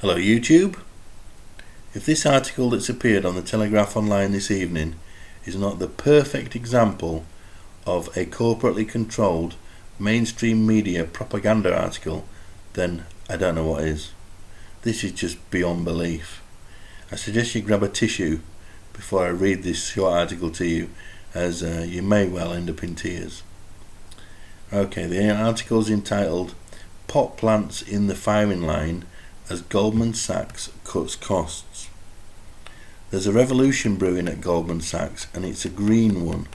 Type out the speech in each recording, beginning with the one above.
Hello YouTube. If this article that's appeared on the Telegraph Online this evening is not the perfect example of a corporately controlled mainstream media propaganda article, then I don't know what is. This is just beyond belief. I suggest you grab a tissue before I read this short article to you, as you may well end up in tears. Okay, the article is entitled "Pot Plants in the Firing Line as Goldman Sachs Cuts Costs." There's a revolution brewing at Goldman Sachs, and it's a green one.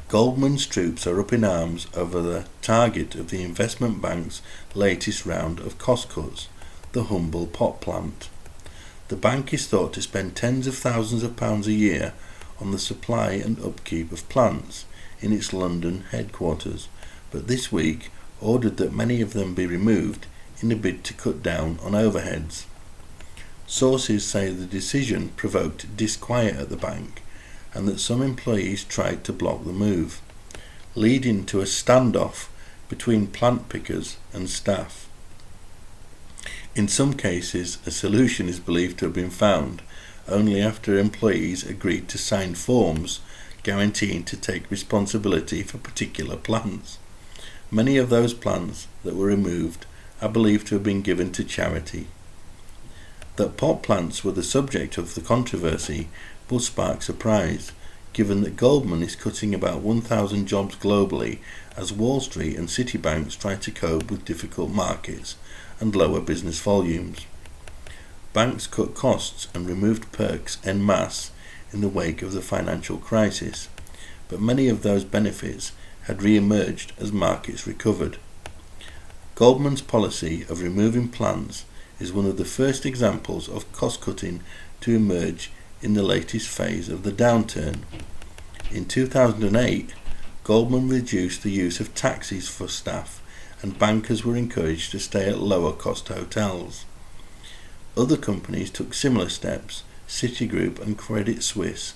Goldman's troops are up in arms over the target of the investment bank's latest round of cost cuts, the humble pot plant. The bank is thought to spend tens of thousands of pounds a year on the supply and upkeep of plants in its London headquarters, but this week ordered that many of them be removed in a bid to cut down on overheads. Sources say the decision provoked disquiet at the bank and that some employees tried to block the move, leading to a standoff between plant pickers and staff. In some cases, a solution is believed to have been found only after employees agreed to sign forms guaranteeing to take responsibility for particular plants. Many of those plants that were removed are believed to have been given to charity. That pot plants were the subject of the controversy will spark surprise, given that Goldman is cutting about 1,000 jobs globally as Wall Street and Citibanks try to cope with difficult markets and lower business volumes. Banks cut costs and removed perks en masse in the wake of the financial crisis, but many of those benefits had re-emerged as markets recovered. Goldman's policy of removing plants is one of the first examples of cost-cutting to emerge in the latest phase of the downturn. In 2008, Goldman reduced the use of taxis for staff, and bankers were encouraged to stay at lower-cost hotels. Other companies took similar steps. Citigroup and Credit Suisse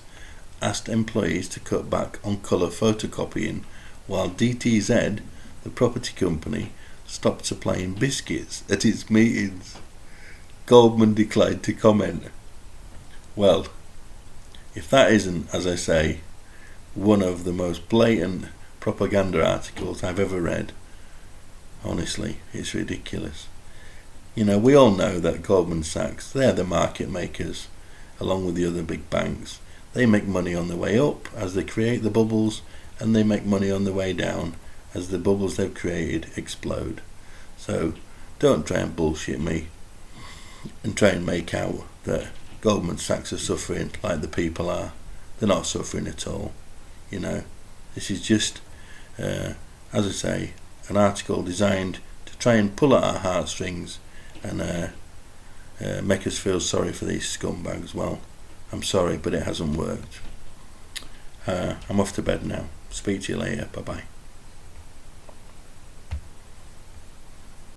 asked employees to cut back on colour photocopying, while DTZ, the property company, stopped supplying biscuits at its meetings. Goldman declined to comment. Well, if that isn't, as I say, one of the most blatant propaganda articles I've ever read, honestly, it's ridiculous. You know, we all know that Goldman Sachs, they're the market makers, along with the other big banks. They make money on the way up as they create the bubbles, and they make money on the way down as the bubbles they've created explode. So don't try and bullshit me and try and make out that Goldman Sachs are suffering like the people are. They're not suffering at all. You know, this is just, as I say, an article designed to try and pull at our heartstrings and make us feel sorry for these scumbags. Well, I'm sorry, but it hasn't worked. I'm off to bed now. Speak to you later. Bye bye.